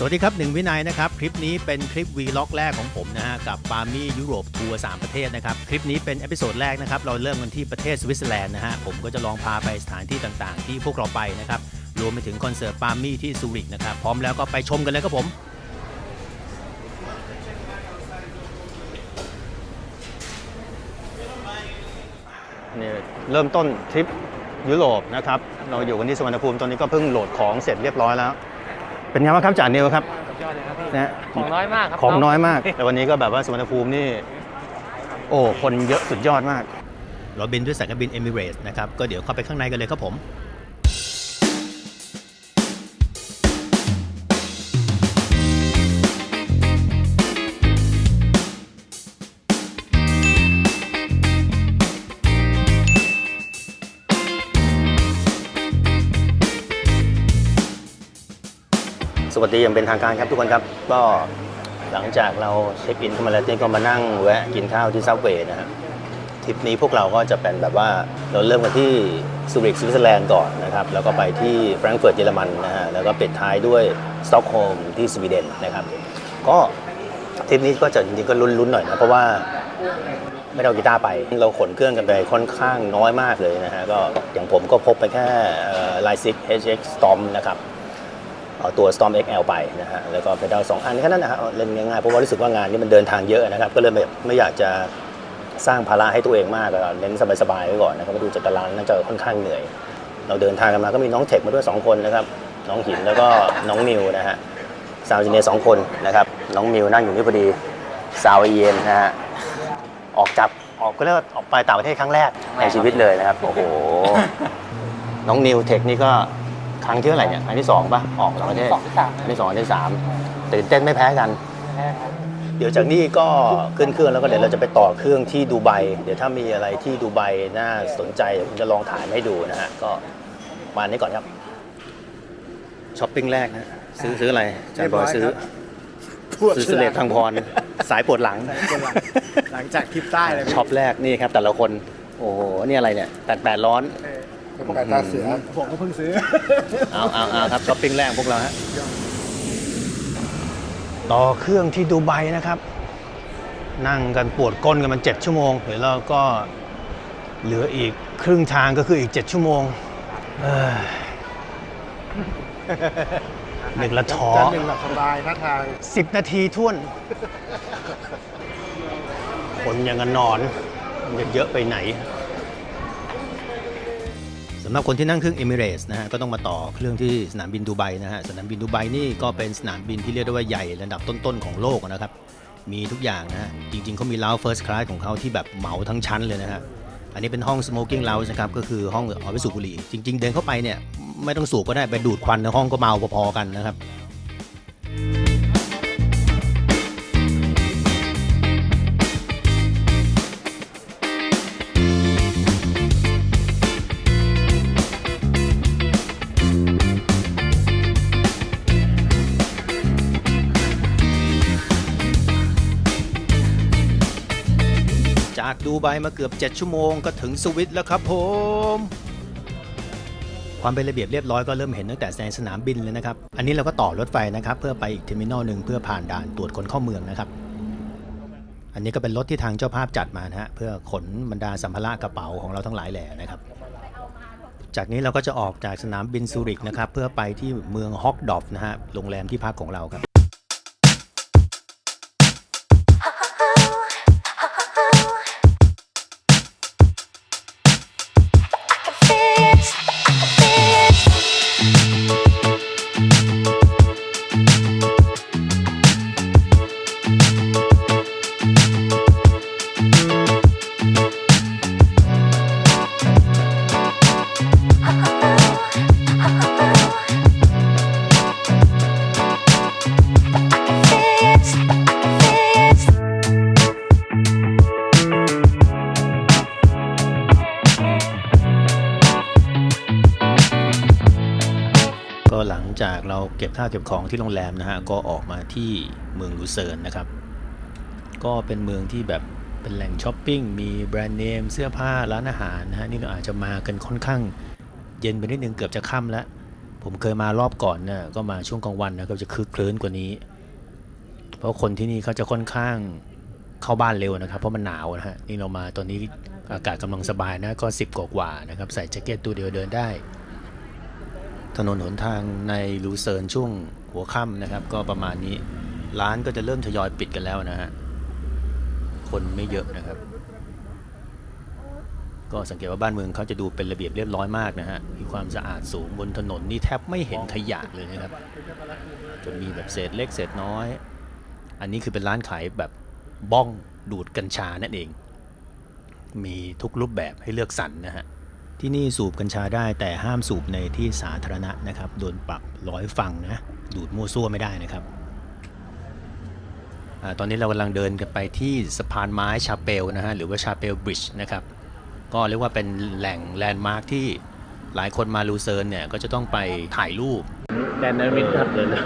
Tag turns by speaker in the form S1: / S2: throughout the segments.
S1: สวัสดีครับ1วินัยนะครับคลิปนี้เป็นคลิป Vlog แรกของผมนะฮะกับปามี่ยุโรปทัวร์3ประเทศนะครับคลิปนี้เป็นเอพิโซดแรกนะครับเราเริ่มกันที่ประเทศสวิตเซอร์แลนด์นะฮะผมก็จะลองพาไปสถานที่ต่างๆที่พวกเราไปนะครับรวมไปถึงคอนเสิร์ตปามี่ที่ซูริกนะครับพร้อมแล้วก็ไปชมกันเลยครับผมนี่เริ่มต้นทริปยุโรปนะครับเราอยู่กันที่สุวรรณภูมิตอนนี้ก็เพิ่งโหลดของเสร็จเรียบร้อยแล้วเป็นไงบ้างครับจ่านิวครับ
S2: สุดยอดเลยครับพี่
S1: นะ
S2: ของน้อยมากครับ
S1: ของน้อยมากแต่วันนี้ก็แบบว่าสุวรรณภูมินี่โอ้คนเยอะสุดยอดมากเราบินด้วยสายการบินเอมิเรตส์นะครับก็เดี๋ยวเข้าไปข้างในกันเลยครับผมสวัสดีอย่างเป็นทางการครับทุกคนครับก็หลังจากเราเช็คอินเข้ามาแล้วก็มานั่งแวะกินข้าวที่ซับเวย์นะฮะทริปนี้พวกเราก็จะเป็นแบบว่าเราเริ่มกันที่ซูริกสวิตเซอร์แลนด์ก่อนนะครับแล้วก็ไปที่แฟรงก์เฟิร์ตเยอรมันนะฮะแล้วก็ปิดท้ายด้วยสต็อกโฮล์มที่สวีเดนนะครับก็ทริปนี้ก็จะจริงๆก็ลุ้นๆหน่อยนะเพราะว่าไม่ได้เอากีตาร์ไปเราขนเครื่องกันไปค่อนข้างน้อยมากเลยนะฮะก็อย่างผมก็พกไปแค่Line 6 HX Storm นะครับเอาตัว Storm XL ไปนะฮะแล้วก็เพดาล2อันแค่นั้นนะฮะเล่นง่ายๆเพราะว่ารู้สึกว่างานนี้มันเดินทางเยอะนะครับก็เลยไม่อยากจะสร้างภาระให้ตัวเองมากเน้นสบายๆไว้ก่อนนะครับดูจากตารางน่าจะค่อนข้างเหนื่อยเราเดินทางกันมาก็มีน้องเทคมาด้วย2คนนะครับน้องหินแล้วก็น้องมิวนะฮะซาวด์เอนจิเนียร์2คนนะครับน้องมิวนั่งอยู่นี่พอดีซาวเย็นนะฮะออกก็เรียกว่าออกไปต่างประเทศครั้งแรกในชีวิตเลยนะครับโอ้โหน้องนิวเทคนี่ก็ครั้งที่เท่าไหร่เนี่ยครั้งที่2ป่ะออกต่างประเทศครั้งที่2ครั้งที่3ตื่นเต้นไม่แพ้กันเดี๋ยวจากนี้ก็ขึ้นเครื่องแล้วก็เดี๋ยวเราจะไปต่อเครื่องที่ดูไบเดี๋ยวถ้ามีอะไรที่ดูไบน่าสนใจผมจะลองถ่ายให้ดูนะฮะก็มานี้ก่อนครับช้อปปิ้งแรกนะซื้ออะไรจ่ายบอยซื้อสเลดทางพรสายปวดหลัง
S2: หลังจากทริปใต้เลย
S1: ช็อปแรกนี่ครับแต่ละคนโอ้โหนี่อะไรเนี่ย8ร้อน
S2: ผมตาเสือผมก็เพิ่งซื้อ
S1: เอาครับช้อปปิ้งแรกพวกเราฮะต่อเครื่องที่ดูไบนะครับนั่งกันปวดก้นกันมัน7ชั่วโมงเดี๋ยวเราก็เหลืออีกครึ่งทางก็คืออีก7ชั่วโมงหนึ่งละท้อ
S2: หนึ่งหลับสบายท่าทาง
S1: 10นาทีท่วนคนยังกันนอนเยอะไปไหนสำหรับคนที่นั่งเครื่อง Emirates นะฮะก็ต้องมาต่อเครื่องที่สนามบินดูไบนะฮะสนามบินดูไบนี่ก็เป็นสนามบินที่เรียกได้ว่าใหญ่ระดับต้นๆของโลกนะครับมีทุกอย่างนะฮะจริงๆเขามี lounge first class ของเขาที่แบบเหมาทั้งชั้นเลยนะฮะอันนี้เป็นห้อง smoking lounge นะครับก็คือห้องเอาไว้สูบบุหรี่จริงๆเดินเข้าไปเนี่ยไม่ต้องสูบก็ได้ไปดูดควันในห้องก็เมาพอๆกันนะครับจากดูไบมาเกือบ7ชั่วโมงก็ถึงสวิตแล้วครับผมความเป็นระเบียบเรียบร้อยก็เริ่มเห็นตั้งแต่ในสนามบินเลยนะครับอันนี้เราก็ต่อรถไฟนะครับเพื่อไปอีกเทอร์มินอลหนึ่งเพื่อผ่านด่านตรวจคนเข้าเมืองนะครับอันนี้ก็เป็นรถที่ทางเจ้าภาพจัดมานะฮะเพื่อขนบรรดาสัมภาระกระเป๋าของเราทั้งหลายแหล่นะครับจากนี้เราก็จะออกจากสนามบินซูริกนะครับเพื่อไปที่เมืองฮอกดอฟนะฮะโรงแรมที่พักของเราครับหลังจากเราเก็บข้าวเก็บของที่โรงแรมนะฮะก็ออกมาที่เมืองลูเซิร์นนะครับก็เป็นเมืองที่แบบเป็นแหล่งช้อปปิ้งมีแบรนด์เนมเสื้อผ้าร้านอาหารนะฮะนี่เราอาจจะมากันค่อนข้างเย็นไปนิดนึงเกือบจะค่ำแล้ว ผมเคยมารอบก่อนเนี่ยก็มาช่วงกลางวันนะก็จะคึกคลื้นกว่านี้ เพราะคนที่นี่เขาจะค่อนข้างเข้าบ้านเร็วนะครับเพราะมันหนาวนะฮะนี่เรามาตอนนี้อากาศกำลังสบายนะก็10กว่าๆนะครับใส่แจ็คเก็ตตัวเดียวเดินได้ถนนหนทางในลูเซิร์นช่วงหัวค่ำนะครับก็ประมาณนี้ร้านก็จะเริ่มทยอยปิดกันแล้วนะฮะคนไม่เยอะนะครับก็สังเกตว่าบ้านเมืองเขาจะดูเป็นระเบียบเรียบร้อยมากนะฮะมีความสะอาดสูงบนถนนนี่แทบไม่เห็นขยะเลยนะครับจะมีแบบเศษเล็กเศษน้อยอันนี้คือเป็นร้านขายแบบบ้องดูดกัญชานั่นเองมีทุกรูปแบบให้เลือกสรรนะฮะที่นี่สูบกัญชาได้แต่ห้ามสูบในที่สาธารณะนะครับโดนปรับ100 ฟังนะดูดมั่วซั่วไม่ได้นะครับตอนนี้เรากำลังเดินกันไปที่สะพานไม้ชาเปลนะฮะหรือว่าชาเปลบริดจ์นะครับก็เรียกว่าเป็นแหล่งแลนด์มาร์คที่หลายคนมาลูเซิร์นเนี่ยก็จะต้องไปถ่ายรูปแดนนามิดครับเลยนะ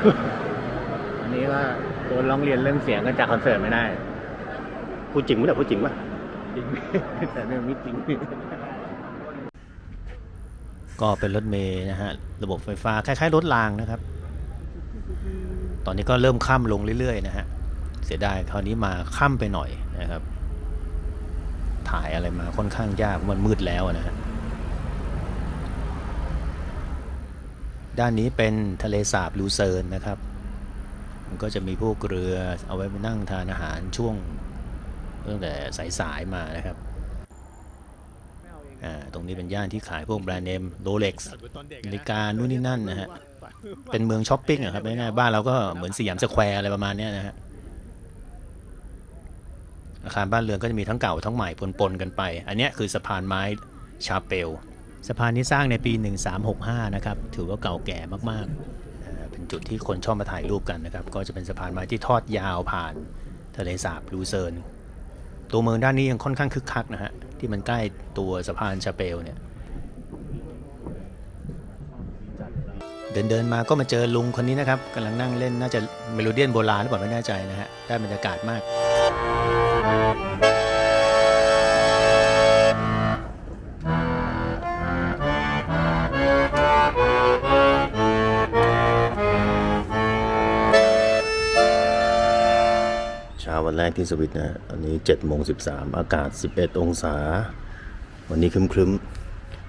S1: อันนี้ก็โดนร้องเรียนเรื่องเสียงกันจากคอนเสิร์ตไม่ได้พูดจริงไหมเนี่ยพูดจริงป่ะจริงแต่เรื่องไม่จริงก็เป็นรถเมล์นะฮะระบบไฟฟ้าคล้ายๆรถรางนะครับตอนนี้ก็เริ่มค่ำลงเรื่อยๆนะฮะเสียดายคราวนี้มาค่ำไปหน่อยนะครับถ่ายอะไรมาค่อนข้างยากมันมืดแล้วนะฮะด้านนี้เป็นทะเลสาบลูเซิร์นนะครับมันก็จะมีพวกเรือเอาไว้มานั่งทานอาหารช่วงตั้งแต่สายๆมานะครับตรงนี้เป็นย่านที่ขายพวกแบรนด์เนมโรเล็กซ์นาฬิกานู่นนี่นั่นนะฮะเป็นเมืองช้อปปิ้งอะครับง่ายๆบ้านเราก็เหมือนสยามสแควร์อะไรประมาณนี้นะฮะอาคารบ้านเรือนก็จะมีทั้งเก่าทั้งใหม่ปนๆกันไปอันนี้คือสะพานไม้ชาเปลสะพานนี้สร้างในปี1365นะครับถือว่าเก่าแก่มากๆเป็นจุดที่คนชอบมาถ่ายรูปกันนะครับก็จะเป็นสะพานไม้ที่ทอดยาวผ่านทะเลสาบลูเซิร์นตัวเมืองด้านนี้ยังค่อนข้างคึกคักนะฮะที่มันใกล้ตัวสะพานชาเปลเนี่ยเดินมาก็มาเจอลุงคนนี้นะครับกำลังนั่งเล่นน่าจะเมโลเดียนโบราณหรือเปล่าไม่แน่ใจนะฮะได้บรรยากาศมากเช้าวันแรกที่สวิตนะอันนี้7:13อากาศ11องศาวันนี้ครึ้ม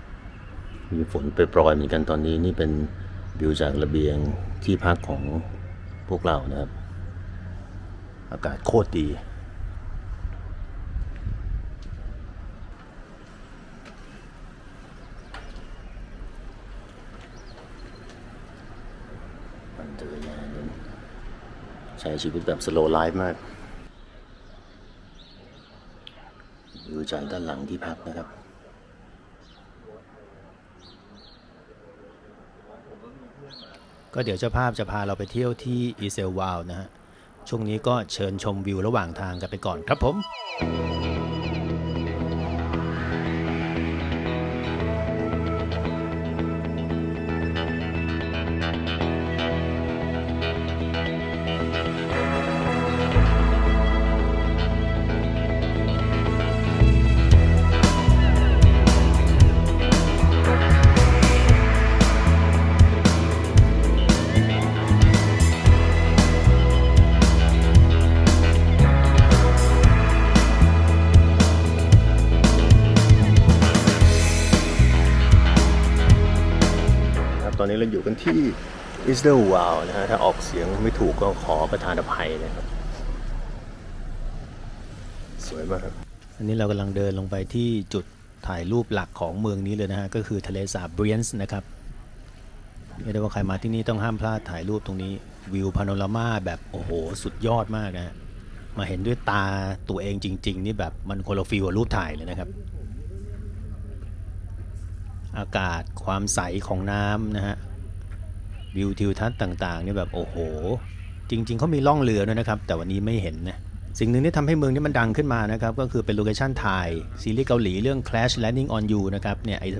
S1: ๆมีฝนไปปรอยเหมือนกันตอนนี้นี่เป็นวิวจากระเบียงที่พักของพวกเรานะครับอากาศโคตรดีมันเจออย่างนี้ใช้ชีวิตแบบสโลว์ไลฟ์มากวิวจากด้านหลังที่พักนะครับก็เดี๋ยวเจ้าภาพจะพาเราไปเที่ยวที่อีเซลวาลนะฮะช่วงนี้ก็เชิญชมวิวระหว่างทางกันไปก่อนครับผมตอนนี้เราอยู่กันที่อิสเดลวาลนะฮะถ้าออกเสียงไม่ถูกก็ขอประทานอภัยนะครับสวยมากครับอันนี้เรากำลังเดินลงไปที่จุดถ่ายรูปหลักของเมืองนี้เลยนะฮะก็คือทะเลสาบเบรียนส์นะครับเรียกได้ว่าใครมาที่นี่ต้องห้ามพลาดถ่ายรูปตรงนี้วิวพาโนรามาแบบโอ้โหสุดยอดมากนะฮะมาเห็นด้วยตาตัวเองจริงๆนี่แบบมันคนละฟีลกับรูปถ่ายเลยนะครับอากาศความใสของน้ำนะฮะวิวทิวทัศน์ต่างๆนี่แบบโอ้โหจริงๆเขามีล่องเรือด้วยนะครับแต่วันนี้ไม่เห็นนะสิ่งหนึ่งที่ทำให้เมืองนี้มันดังขึ้นมานะครับก็คือเป็นโลเคชั่นถ่ายซีรีส์เกาหลีเรื่อง Crash Landing on You นะครับเนี่ยไอส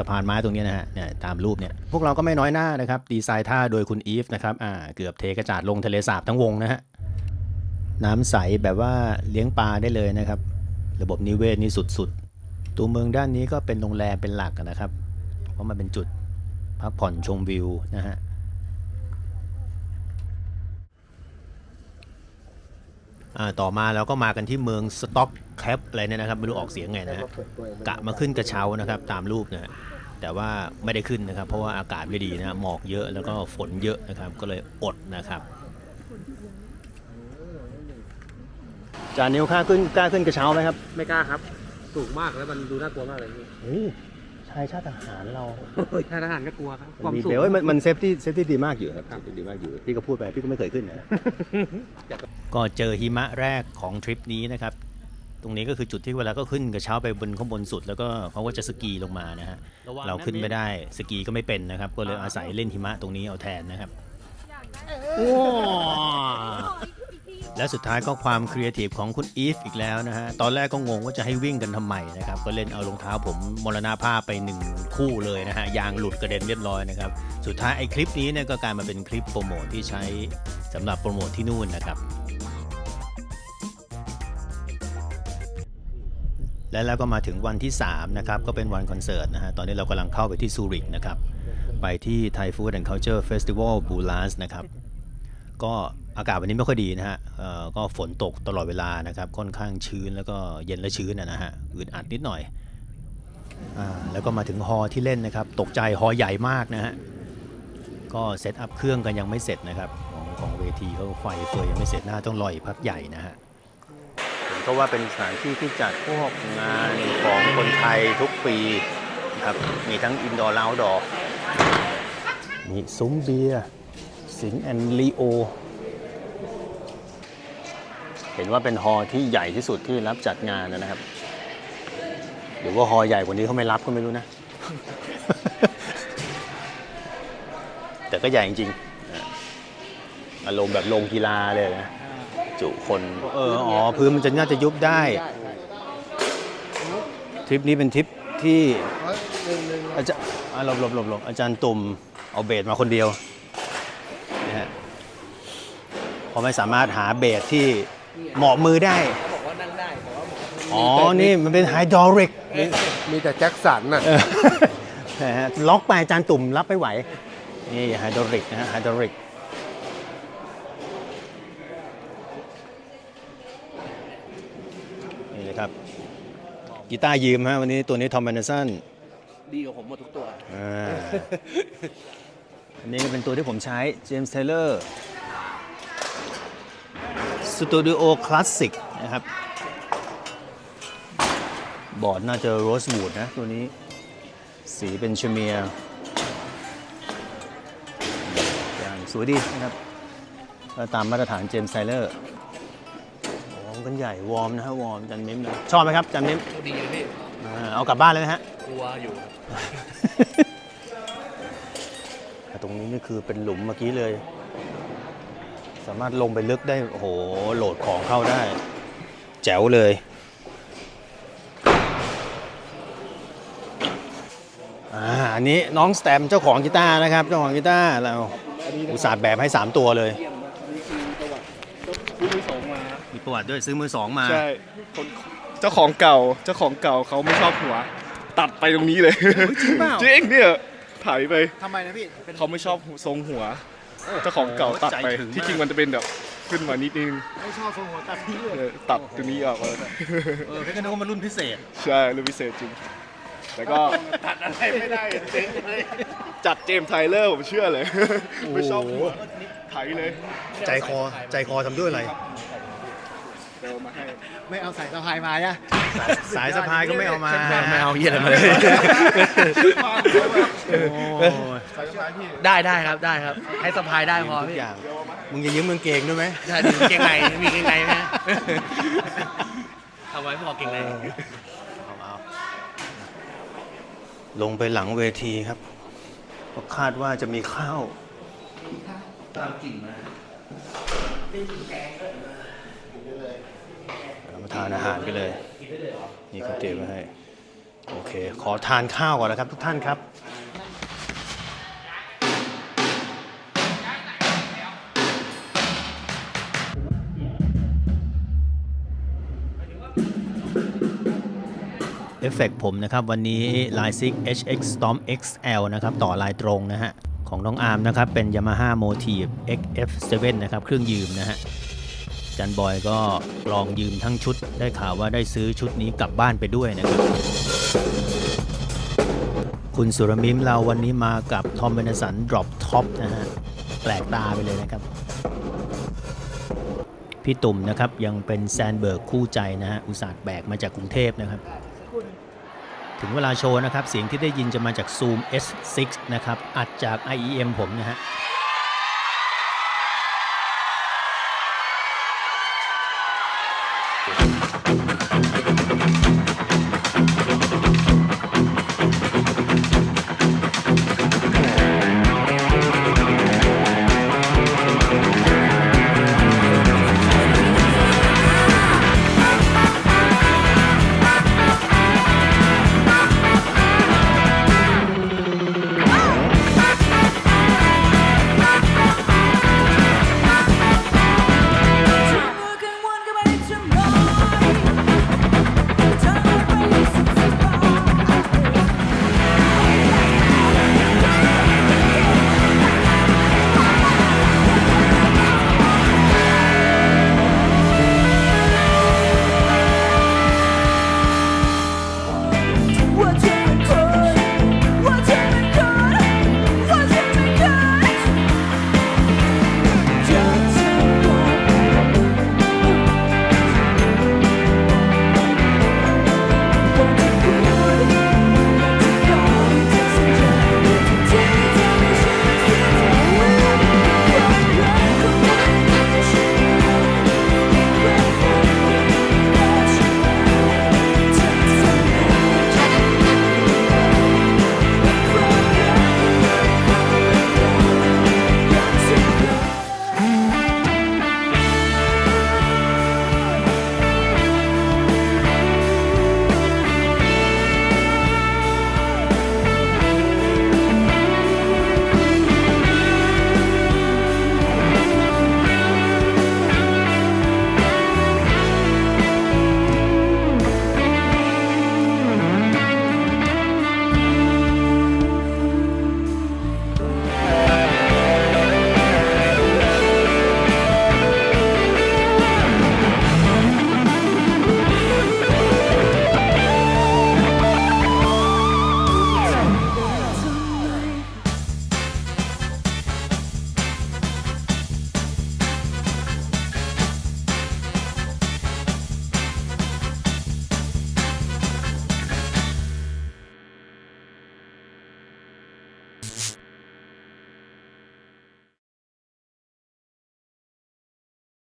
S1: ะพานไม้ตรงนี้นะฮะเนี่ยตามรูปเนี่ยพวกเราก็ไม่น้อยหน้านะครับดีไซน์ท่าโดยคุณอีฟนะครับเกือบเทกระจาดลงทะเลสาบทั้งวงนะฮะน้ำใสแบบว่าเลี้ยงปลาได้เลยนะครับระบบนิเวศนี่สุดๆตัวเมืองด้านนี้ก็เป็นโรงแรมเป็นหลักนะครับเพราะมันเป็นจุดพ พักผ่อนชมวิวนะฮะต่อมาเราก็มากันที่เมืองสต็อกแคปอะไรเนี่ยนะครับไม่รู้ออกเสียงไงนะฮะกะมาขึ้นกระเช้านะครับตามรูปนะฮะแต่ว่าไม่ได้ขึ้นนะครับเพราะว่าอากาศไม่ดีนะฮะหมอกเยอะแล้วก็ฝนเยอะนะครับก็เลยอดนะครับจานิวกล้าขึ้นกระเช้าไหมครับ
S2: ไม่กล้าครับสูงมากแล้วมันดูน่ากลัวมากเลยพี่
S1: ชายชาติทหารเรา
S2: ทหารก็กลัวครับความ
S1: มี
S2: สูง
S1: เดี๋ยวมันเซฟตี้ดีมากอยู่ครับดีมากอยู่พี่ก็พูดไปพี่ก็ไม่เคยขึ้นนะ ก็เจอหิมะแรกของทริปนี้นะครับตรงนี้ก็คือจุดที่เวลาก็ขึ้นกระเช้าไปบนข้างบนสุดแล้วก็เขาก็จะสกีลงมานะฮะเราขึ้นไม่ได้สกีก็ไม่เป็นนะครับก็เลยอาศัยเล่นหิมะตรงนี้เอาแทนนะครับและสุดท้ายก็ความครีเอทีฟของคุณอีฟอีกแล้วนะฮะตอนแรกก็งงว่าจะให้วิ่งกันทำไมนะครับก็เล่นเอารองเท้าผมมรณภาพไป1คู่เลยนะฮะยางหลุดกระเด็นเรียบร้อยนะครับสุดท้ายไอ้คลิปนี้เนี่ยก็กลายมาเป็นคลิปโปรโมทที่ใช้สำหรับโปรโมทที่นู่นนะครับแล้วก็มาถึงวันที่3นะครับก็เป็นวันคอนเสิร์ตนะฮะตอนนี้เรากำลังเข้าไปที่ซูริกนะครับไปที่ Thai Food and Culture Festival Bulas นะครับก็อากาศวันนี้ไม่ค่อยดีนะฮะก็ฝนตกตลอดเวลานะครับค่อนข้างชื้นแล้วก็เย็นและชื้นนะฮะอึดอัดนิดหน่อยแล้วก็มาถึงฮอลล์ที่เล่นนะครับตกใจฮอลล์ใหญ่มากนะฮะก็เซตอัพเครื่องกันยังไม่เสร็จนะครับของเวทีเขาไฟเฟยยังไม่เสร็จน่าต้องรออีกพักใหญ่นะฮะเพราะว่าเป็นสถานที่ที่จัดพวกงานของคนไทยทุกปีครับมีทั้งอินดอร์และเอาท์ดอร์มีซุ้มเบียร์สิงห์แอนด์ลีโอเห็นว่าเป็นฮอลล์ที่ใหญ่ที่สุดที่รับจัดงานนะครับหรือว่าฮอลล์ใหญ่กว่านี้เขาไม่รับก็ไม่รู้นะ แต่ก็ใหญ่จริงๆอารมณ์แบบโรงกีฬาเลยนะจุคนพื้นมันจะน่าจะยุบได้ทริปนี้เป็นทริปที่อาจารย์หลบอาจารย์ตุ่มเอาเบสมาคนเดียวนะฮะเพราะไม่สามารถหาเบสที่เหมาะมือได้บอกว่านั่งได้นี่มันเป็นไฮดรอลิก
S2: มีแต่แจ็คสันน่ะ
S1: ล็อกไปอาจารย์ตุ่มรับไม่ไหวนี่ไฮดรอลิกนะฮะไฮดรอลิกนี่เลยครับกีตาร์ยืมฮะวันนี้ตัวนี้ทอมแอนเดอร์สัน
S2: ดีกว่าผมหมดทุกตัว
S1: อันนี้เป็นตัวที่ผมใช้เจมส์เทเลอร์สตูดิโอคลาสสิกนะครับบอร์ดน่าจะโรสวูดนะตัวนี้สีเป็นเชเมียร์อย่างสวยดีนะครับตามมาตรฐานเจมส์ไทเลอร์วอร์มกันใหญ่วอร์มนะฮะวอร์มจันมิ้มชอบไหมครับจันมิ้ม
S2: ดีเลยพี่
S1: เอากลับบ้านเลยไหมฮะ
S2: กลัวอยู่
S1: ตรงนี้นี่คือเป็นหลุมเมื่อกี้เลยสามารถลงไปลึกได้โอ้โหโหลดของเข้าได้แจ๋วเลยอันนี้น้องสแตมเจ้าของกีตาร์นะครับเจ้าของกีตาร์เราอุตส่าห์แบบให้3ตัวเลยมีประวัติด้วยซื้อมือ2มา
S3: ใช่เจ้าของเก่าเขาไม่ชอบหัวตัดไปตรงนี้เลย
S1: จริงเปล่า
S3: จริงเนี่ยถ่ายไป
S2: ทำไมนะพี่
S3: เขาไม่ชอบทรงหัวเจ้าของเก่าตัดไปที่จริงมันจะเป็นแบบขึ้นมานิดนึง
S2: ไม่ชอบทรงหัวตัดทิ้งเลย
S3: ตัดตรงนี้ออกมา
S1: พี่ก็นึกว่ามันรุ่นพิเศษ
S3: ใช่รุ่นพิเศษจริงแต่ก็
S2: ตัดอะไรไม่ได้เจ๊งเลย
S3: จัดเจมส์ไทเลอร์ผมเชื่อเลยไม่ชอบหัวไถเลย
S1: ใจคอทำด้วยอะไร
S2: ไม่เอาสายสะพายมาเนี่ย
S1: สายสะพายก็ไม่เอามาไม่เอาเยี่ยอะไรมา
S2: ได้ครับให้สะพายได้พอพี่
S1: อย่างมึงจะยืมกางเกงด้วยไหม
S2: ใช่เกงในมีเกงในไหมทำไว้พอเกงใน
S1: เอาลงไปหลังเวทีครับก็คาดว่าจะมีข้าว
S2: ตามกลิ่นมา
S1: มาทานอาหารกันเลยนี่เขาเตรียมไว้ให้โอเคขอทานข้าวก่อนนะครับทุกท่านครับเ อฟเฟกต์ผมนะครับวันนี้ Line 6 HX Storm XL นะครับต่อลายตรงนะฮะของน้องอาร์มนะครับเป็น Yamaha Motive XF7 นะครับเครื่องยืมนะฮะจันบอยก็ลองยืมทั้งชุดได้ข่าวว่าได้ซื้อชุดนี้กลับบ้านไปด้วยนะครับคุณสุรมิมเราวันนี้มากับทอมเบนสัน Drop Top นะฮะแปลกตาไปเลยนะครับพี่ตุ่มนะครับยังเป็นแซนเบิร์กคู่ใจนะฮะอุตส่าห์แบกมาจากกรุงเทพนะครับถึงเวลาโชว์นะครับเสียงที่ได้ยินจะมาจาก Zoom S6 นะครับอัดจาก IEM ผมนะฮะ